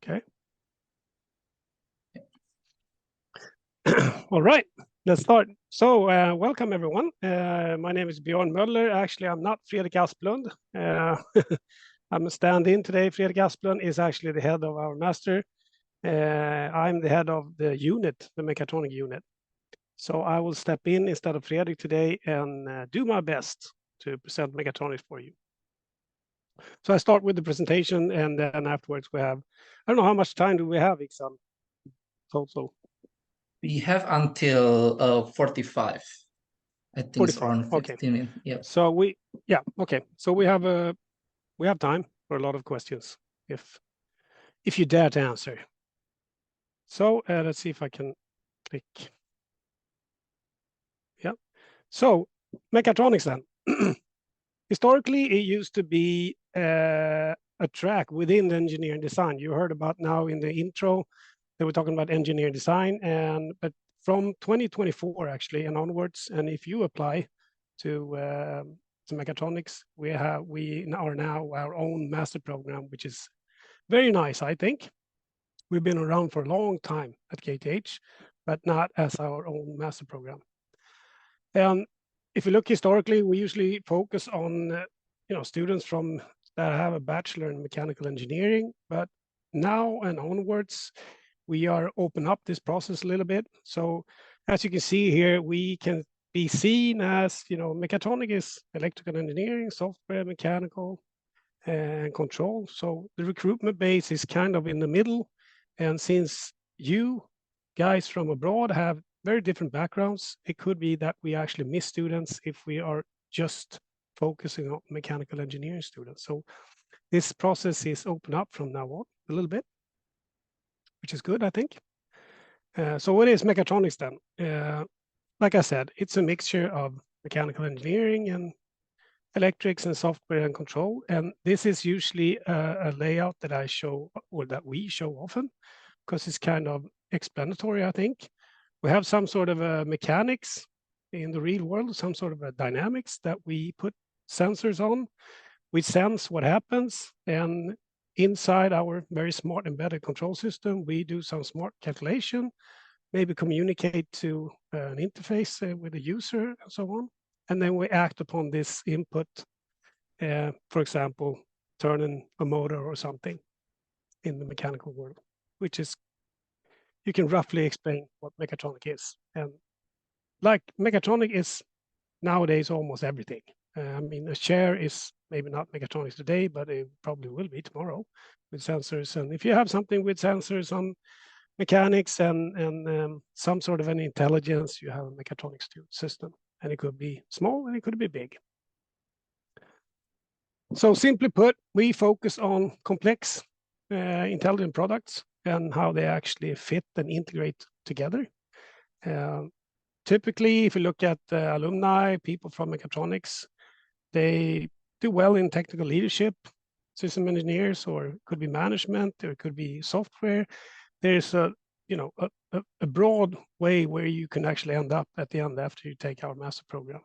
Okay. All right, let's start. So welcome everyone. My name is Björn Möller. Actually, I'm not Fredrik Asplund. I'm a stand-in today. Fredrik Asplund is actually the head of our master. I'm the head of the unit, the mechatronic unit. So I will step in instead of Fredrik today and do my best to present mechatronics for you. So I start with the presentation, and then afterwards we have, I don't know how much time do we have, Iksan, total? We have until 45. I think it's around 15 okay. minutes. Yeah. So okay. So we have time for a lot of questions if you dare to answer. So let's see if I can click. Yeah. So mechatronics then. Historically, it used to be a track within engineering design. You heard about now in the intro, they were talking about engineering design, but from 2024 actually and onwards, and if you apply to mechatronics, we are now our own master program, which is very nice, I think. We've been around for a long time at KTH, but not as our own master program. And if you look historically, we usually focus on students that have a bachelor in mechanical engineering, but now and onwards, we are open up this process a little bit. So as you can see here, we can be seen as, mechatronic is electrical engineering, software, mechanical, and control. So the recruitment base is kind of in the middle. And since you guys from abroad have very different backgrounds, it could be that we actually miss students if we are just focusing on mechanical engineering students. So this process is open up from now on a little bit, which is good, I think. So what is mechatronics then? Like I said, it's a mixture of mechanical engineering and electrics and software and control. And this is usually a layout that I show, or that we show often, because it's kind of explanatory, I think. We have some sort of a mechanics in the real world, some sort of a dynamics that we put sensors on. We sense what happens, and inside our very smart embedded control system, we do some smart calculation, maybe communicate to an interface with the user and so on. And then we act upon this input, for example, turning a motor or something in the mechanical world, which is, you can roughly explain what mechatronic is. And like mechatronic is nowadays almost everything. I mean, a chair is maybe not mechatronics today, but it probably will be tomorrow with sensors. And if you have something with sensors on mechanics and some sort of an intelligence, you have a mechatronics system. And it could be small and it could be big. So simply put, we focus on complex intelligent products and how they actually fit and integrate together. Typically, if you look at alumni, people from mechatronics, they do well in technical leadership, system engineers, or it could be management, or it could be software. There's a broad way where you can actually end up at the end after you take our master program.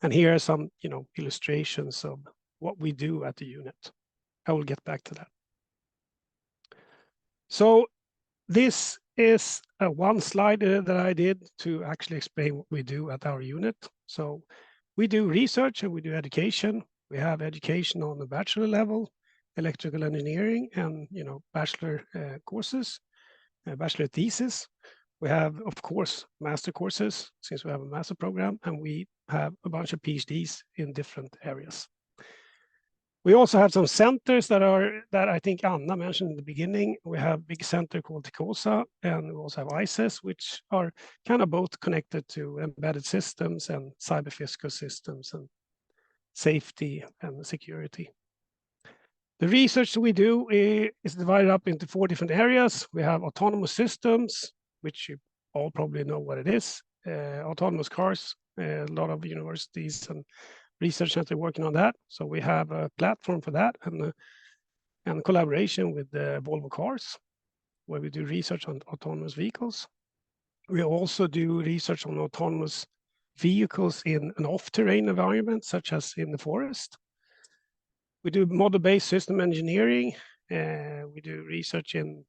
And here are some illustrations of what we do at the unit. I will get back to that. So this is one slide that I did to actually explain what we do at our unit. So we do research and we do education. We have education on the bachelor level, electrical engineering, and bachelor courses, bachelor thesis. We have, of course, master courses, since we have a master program, and we have a bunch of PhDs in different areas. We also have some centers that I think Anna mentioned in the beginning. We have a big center called TICOSA, and we also have ICES, which are kind of both connected to embedded systems and cyber-physical systems and safety and security. The research we do is divided up into 4 different areas. We have autonomous systems, which you all probably know what it is. Autonomous cars, a lot of universities and research center working on that. So we have a platform for that and collaboration with the Volvo Cars, where we do research on autonomous vehicles. We also do research on autonomous vehicles in an off-terrain environment, such as in the forest. We do model-based system engineering We do research in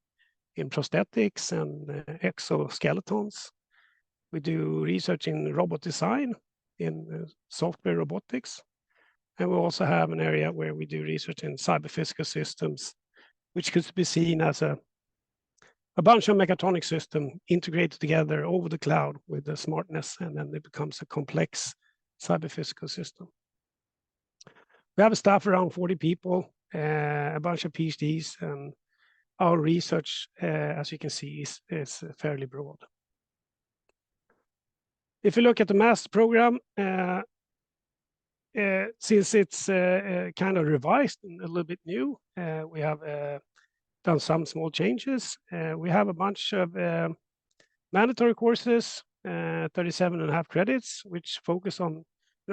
prosthetics and exoskeletons. We do research in robot design, in software robotics. And we also have an area where we do research in cyber-physical systems, which could be seen as a bunch of mechatronic systems integrated together over the cloud with the smartness, and then it becomes a complex cyber-physical system. We have a staff around 40 people, a bunch of PhDs, and our research, as you can see, is fairly broad. If you look at the master program, since it's kind of revised and a little bit new, we have done some small changes. We have a bunch of mandatory courses, 37.5 credits, which focus on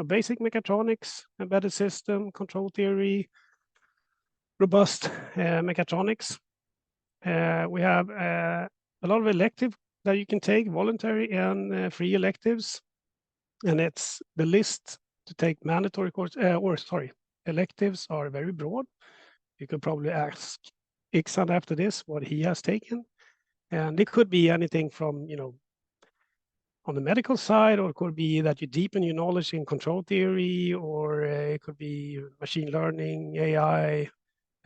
basic mechatronics, embedded system, control theory, robust mechatronics. We have a lot of elective that you can take, voluntary and free electives. And it's the list to take mandatory course, electives are very broad. You could probably ask Iksan after this what he has taken. And it could be anything from, on the medical side, or it could be that you deepen your knowledge in control theory, or it could be machine learning, AI,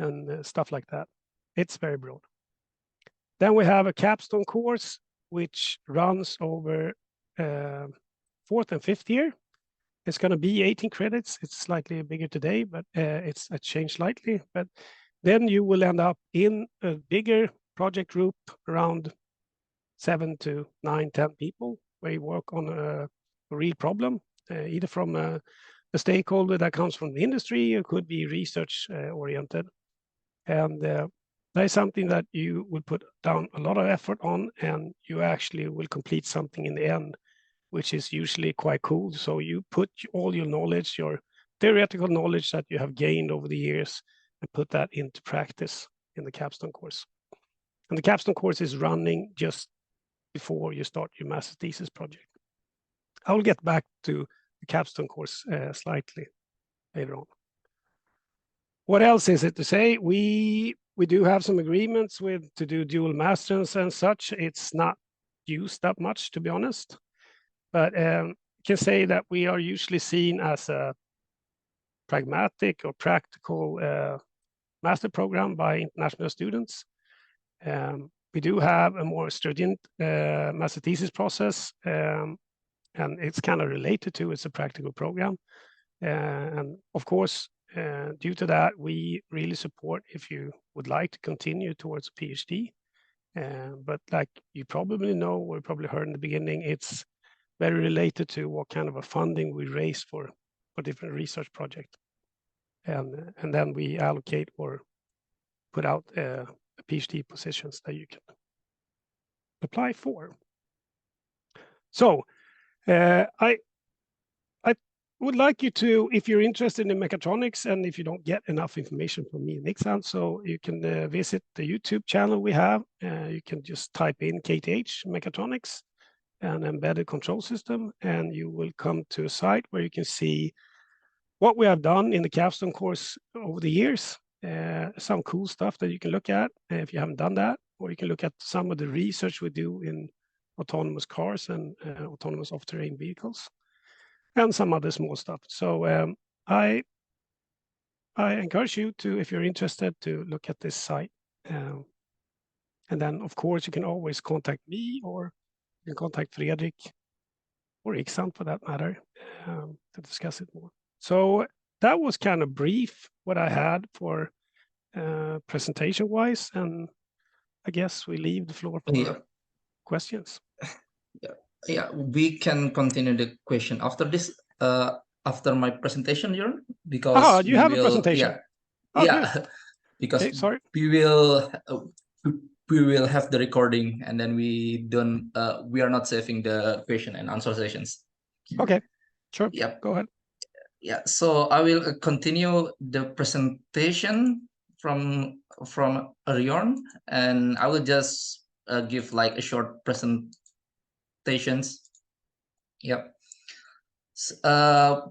and stuff like that. It's very broad. Then we have a capstone course, which runs over 4th and 5th year. It's going to be 18 credits. It's slightly bigger today, but it's changed slightly. But then you will end up in a bigger project group around 7 to 9, 10 people, where you work on a real problem, either from a stakeholder that comes from the industry, or could be research oriented. And that is something that you will put down a lot of effort on, and you actually will complete something in the end, which is usually quite cool. So you put all your knowledge, your theoretical knowledge that you have gained over the years, and put that into practice in the capstone course. And the capstone course is running just before you start your master thesis project. I will get back to the capstone course slightly later on. What else is it to say? We do have some agreements to do dual masters and such. It's not used that much, to be honest, but can say that we are usually seen as a pragmatic or practical master program by international students. We do have a more stringent master thesis process, and it's kind of related to it's a practical program. And of course, due to that, we really support if you would like to continue towards a PhD. But like you probably know, or probably heard in the beginning, it's very related to what kind of a funding we raise for different research projects. And then we allocate or put out PhD positions that you can apply for. So I would like you to, if you're interested in mechatronics, and if you don't get enough information from me and Iksan, so you can visit the YouTube channel we have. You can just type in KTH Mechatronics and embedded control system, and you will come to a site where you can see what we have done in the capstone course over the years. Some cool stuff that you can look at if you haven't done that, or you can look at some of the research we do in autonomous cars and autonomous off-terrain vehicles, and some other small stuff. So I encourage you to, if you're interested, to look at this site. And then, of course, you can always contact me, or you can contact Fredrik or Iksan for that matter, to discuss it more. So that was kind of brief what I had for presentation wise, and I guess we leave the floor for questions. Yeah, we can continue the question after this, after my presentation, Jörn, because you have a presentation. Because okay, sorry. we will have the recording, and then we are not saving the question and answer sessions. Okay, sure. Yeah, go ahead. Yeah, so I will continue the presentation from Jörn, and I will just give like a short presentations. Yep. My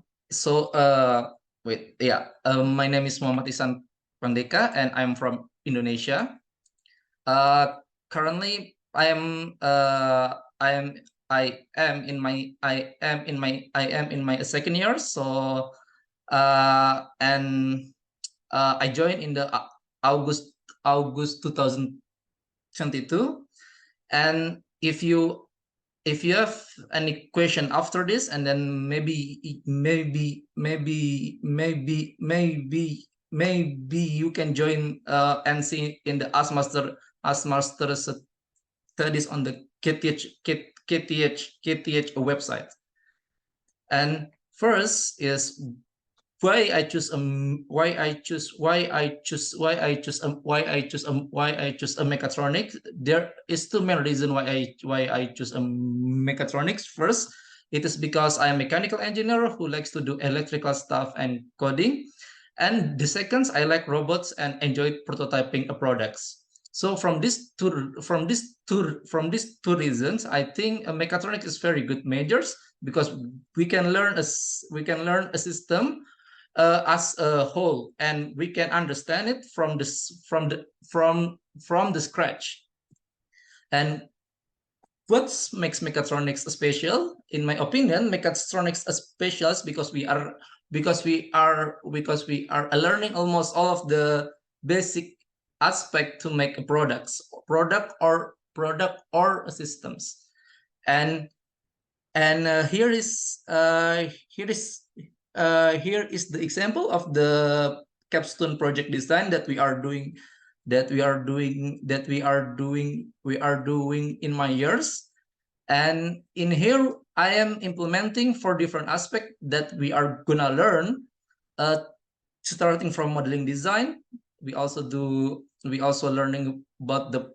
name is Muhammad Ihsan Pandeka, and I'm from Indonesia. Currently, I am in my second year. So I joined in the August 2022. And if you have any question after this, and then maybe you can join NC in the Ask Master studies on the KTH website. And first is why I choose a mechatronic. There is two main reasons why I choose a mechatronics. First, it is because I am a mechanical engineer who likes to do electrical stuff and coding. And the second, I like robots and enjoy prototyping products. So from these two reasons, I think a mechatronics is very good majors, because we can learn a system as a whole, and we can understand it from the scratch. And what makes mechatronics special? In my opinion, mechatronics is special because we are learning almost all of the basic aspect to make a product or systems. And here is the example of the capstone project design that we are doing in my years. And in here I am implementing 4 different aspects that we are gonna learn, starting from modeling design. We also learning about the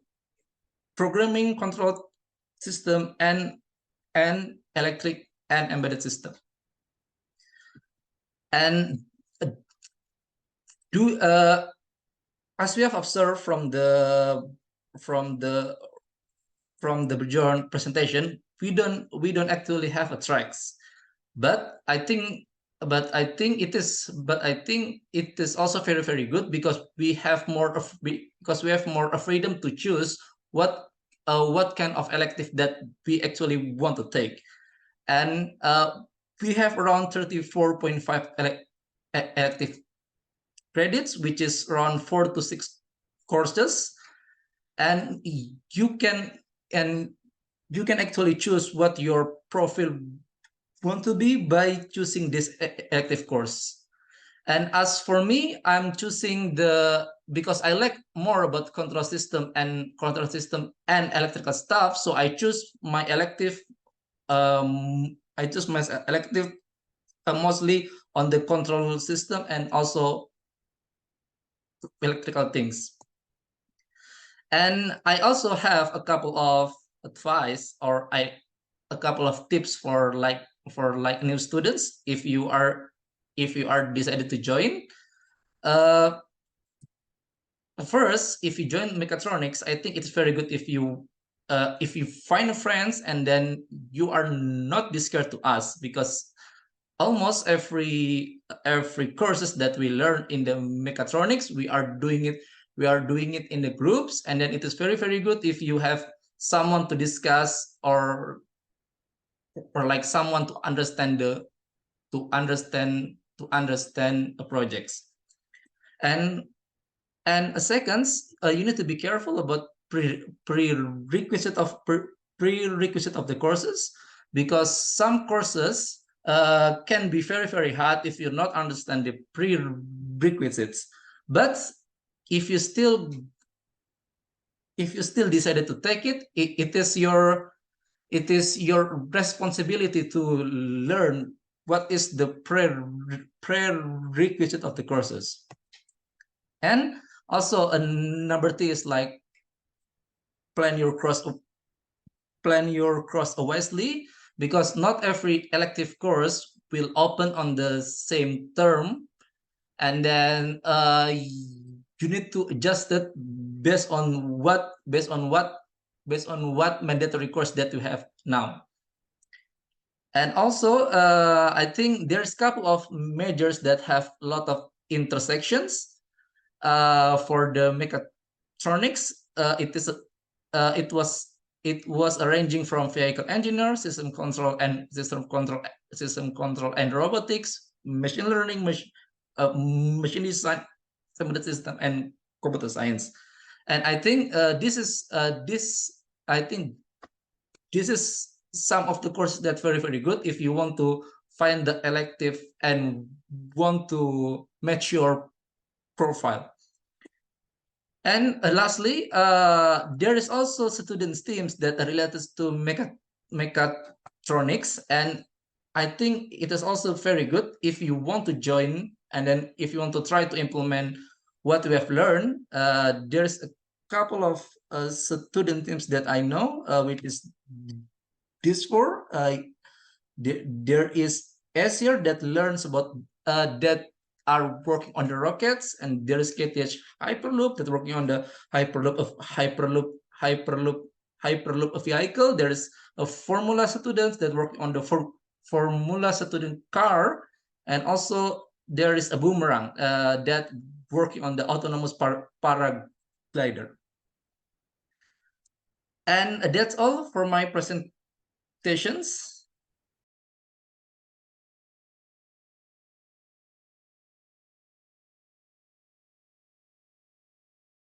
programming, control system, and electric and embedded system. And as we have observed from the Bjorn presentation, we don't actually have a tracks, but I think it is also very, very good, because we have more freedom to choose what kind of elective that we actually want to take. And we have around 34.5 elective credits, which is around 4 to 6 courses. And you can actually choose what your profile want to be by choosing this elective course. And as for me, I'm choosing because I like more about control system and electrical stuff. So I choose my elective. Mostly on the control system and also electrical things. And I also have a couple of advice, or a couple of tips for new students if you are decided to join. First, if you join mechatronics, I think it's very good if you find friends, and then you are not scared to ask, because almost every courses that we learn in the mechatronics, we are doing it in the groups. And then it is very, very good if you have someone to discuss, or like someone to understand the projects. And a second, you need to be careful about prerequisite of the courses, because some courses can be very, very hard if you not understand the prerequisites. But if you still decided to take it, it is your responsibility to learn what is the prerequisite of the courses. And also number 3 is like plan your course wisely, because not every elective course will open on the same term, and then you need to adjust it based on what mandatory course that you have now. And also I think there's a couple of majors that have a lot of intersections for the mechatronics, it was ranging from vehicle engineer, system control and robotics, machine learning, machine design, embedded system, and computer science. And I think this is some of the courses that's very, very good if you want to find the elective and want to match your profile. And lastly, there is also students teams that are related to mechatronics, and I think it is also very good if you want to join, and then if you want to try to implement what we have learned. There's a couple of student teams that I know, which is this for. There is Acer that learns about that are working on the rockets, and there is KTH Hyperloop that working on the Hyperloop vehicle. There is a Formula students that work on the Formula student car, and also there is a Boomerang that working on the autonomous paraglider. And that's all for my presentations.